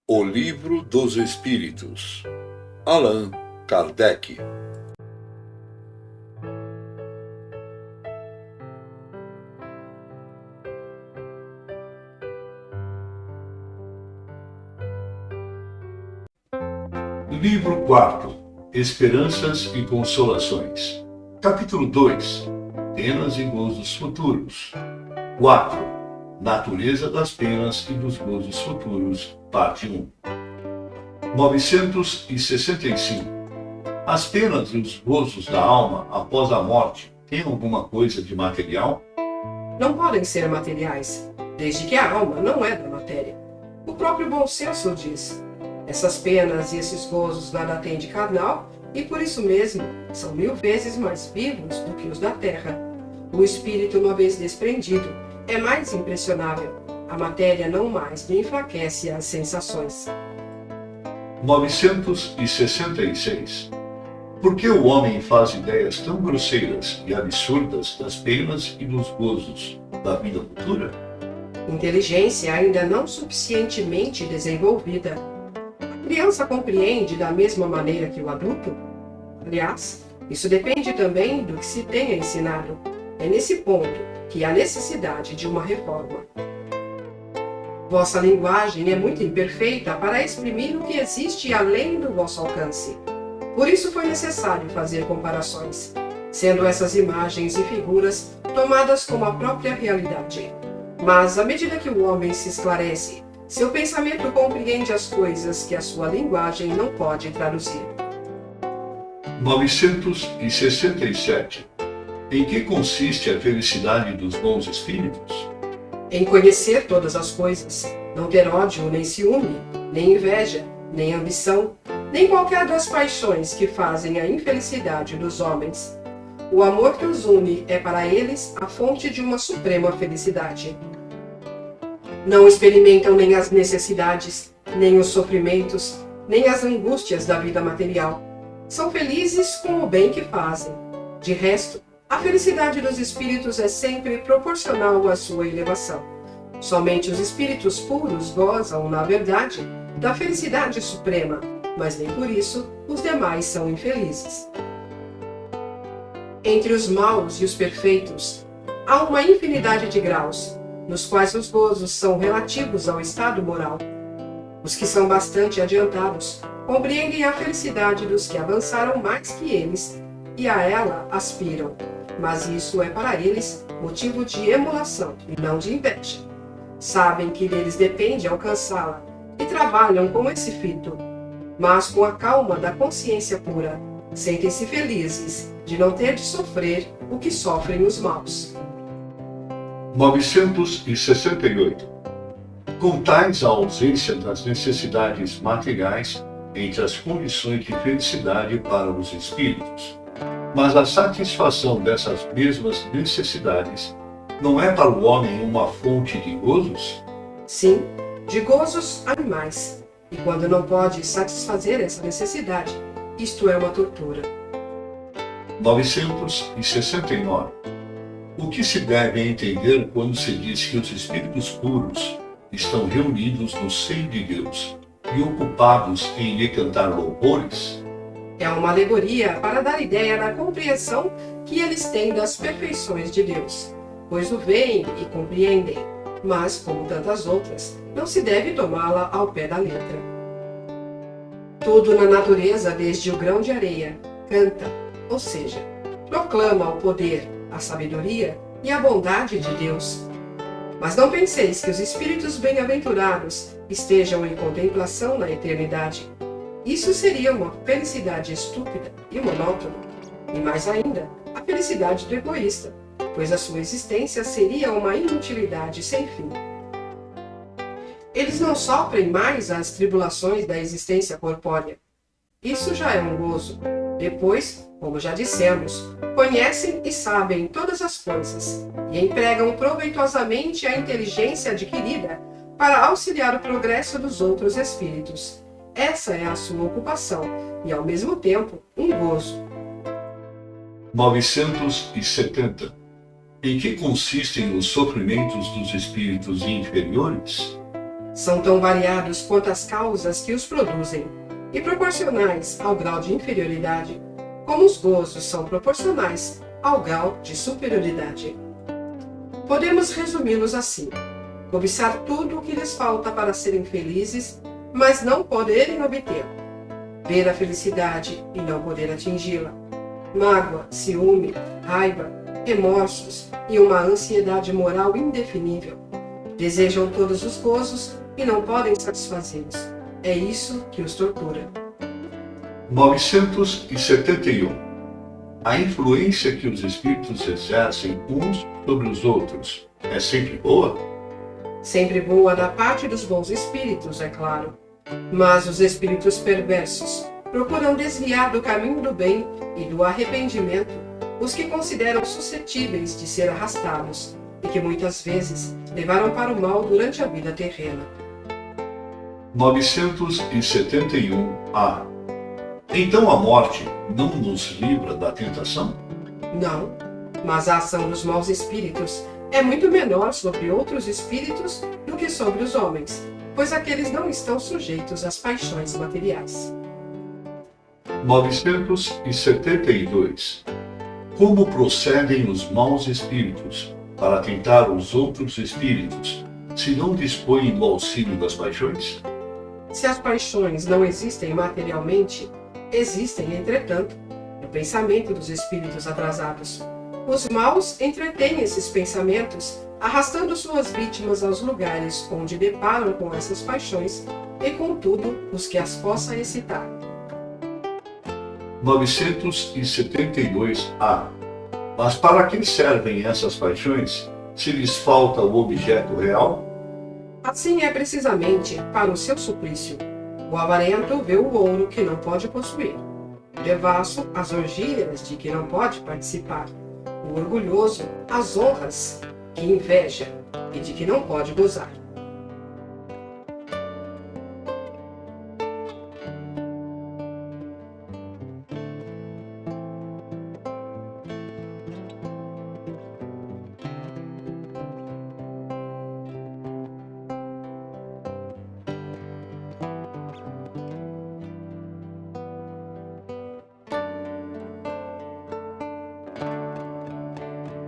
O Livro dos Espíritos, Allan Kardec. Livro 4. Esperanças e Consolações. Capítulo 2. Penas e Gozos Futuros. 4. Natureza das penas e dos gozos futuros. Parte 1. 965. As penas e os gozos da alma após a morte têm alguma coisa de material? Não podem ser materiais, desde que a alma não é da matéria. O próprio bom senso diz: essas penas e esses gozos nada têm de carnal, e por isso mesmo são 1000 vezes mais vivos do que os da terra. O espírito, uma vez desprendido, é mais impressionável. A matéria não mais lhe enfraquece as sensações. 966. Por que o homem faz ideias tão grosseiras e absurdas das penas e dos gozos da vida futura? Inteligência ainda não suficientemente desenvolvida. A criança compreende da mesma maneira que o adulto? Aliás, isso depende também do que se tenha ensinado. É nesse ponto que há necessidade de uma reforma. Vossa linguagem é muito imperfeita para exprimir o que existe além do vosso alcance. Por isso foi necessário fazer comparações, sendo essas imagens e figuras tomadas como a própria realidade. Mas, à medida que o homem se esclarece, seu pensamento compreende as coisas que a sua linguagem não pode traduzir. 967. Em que consiste a felicidade dos bons espíritos? Em conhecer todas as coisas, não ter ódio nem ciúme, nem inveja, nem ambição, nem qualquer das paixões que fazem a infelicidade dos homens. O amor que os une é para eles a fonte de uma suprema felicidade. Não experimentam nem as necessidades, nem os sofrimentos, nem as angústias da vida material. São felizes com o bem que fazem. De resto, a felicidade dos espíritos é sempre proporcional à sua elevação. Somente os espíritos puros gozam, na verdade, da felicidade suprema, mas nem por isso os demais são infelizes. Entre os maus e os perfeitos, há uma infinidade de graus, nos quais os gozos são relativos ao estado moral. Os que são bastante adiantados compreendem a felicidade dos que avançaram mais que eles e a ela aspiram, mas isso é para eles motivo de emulação e não de inveja. Sabem que deles depende alcançá-la e trabalham com esse fito, mas com a calma da consciência pura, sentem-se felizes de não ter de sofrer o que sofrem os maus. 968. Contais a ausência das necessidades materiais entre as condições de felicidade para os espíritos. Mas a satisfação dessas mesmas necessidades não é para o homem uma fonte de gozos? Sim, de gozos animais. E quando não pode satisfazer essa necessidade, isto é uma tortura. 969. O que se deve entender quando se diz que os espíritos puros estão reunidos no seio de Deus e ocupados em lhe cantar louvores? É uma alegoria para dar ideia da compreensão que eles têm das perfeições de Deus, pois o veem e compreendem, mas, como tantas outras, não se deve tomá-la ao pé da letra. Tudo na natureza, desde o grão de areia, canta, ou seja, proclama o poder, a sabedoria e a bondade de Deus. Mas não penseis que os espíritos bem-aventurados estejam em contemplação na eternidade. Isso seria uma felicidade estúpida e monótona, e mais ainda, a felicidade do egoísta, pois a sua existência seria uma inutilidade sem fim. Eles não sofrem mais as tribulações da existência corpórea. Isso já é um gozo. Depois, como já dissemos, conhecem e sabem todas as coisas, e empregam proveitosamente a inteligência adquirida para auxiliar o progresso dos outros espíritos. Essa é a sua ocupação e, ao mesmo tempo, um gozo. 970. Em que consistem os sofrimentos dos espíritos inferiores? São tão variados quanto as causas que os produzem, e proporcionais ao grau de inferioridade, como os gozos são proporcionais ao grau de superioridade. Podemos resumi-los assim: cobiçar tudo o que lhes falta para serem felizes, mas não poderem obtê-lo. Ver a felicidade e não poder atingi-la. Mágoa, ciúme, raiva, remorsos e uma ansiedade moral indefinível. Desejam todos os gozos e não podem satisfazê-los. É isso que os tortura. 971. A influência que os espíritos exercem uns sobre os outros é sempre boa? Sempre boa da parte dos bons espíritos, é claro. Mas os espíritos perversos procuram desviar do caminho do bem e do arrependimento os que consideram suscetíveis de ser arrastados e que muitas vezes levaram para o mal durante a vida terrena. 971-A. Então a morte não nos livra da tentação? Não, mas a ação dos maus espíritos é muito menor sobre outros espíritos do que sobre os homens, pois aqueles não estão sujeitos às paixões materiais. 972. Como procedem os maus espíritos para tentar os outros espíritos, se não dispõem do auxílio das paixões? Se as paixões não existem materialmente, existem, entretanto, no pensamento dos espíritos atrasados. Os maus entretêm esses pensamentos, arrastando suas vítimas aos lugares onde deparam com essas paixões e, contudo, os que as possa excitar. 972-A. Mas para que servem essas paixões, se lhes falta o objeto real? Assim é precisamente para o seu suplício. O avarento vê o ouro que não pode possuir, o devasso as orgias de que não pode participar, o orgulhoso as honras que inveja e de que não pode gozar.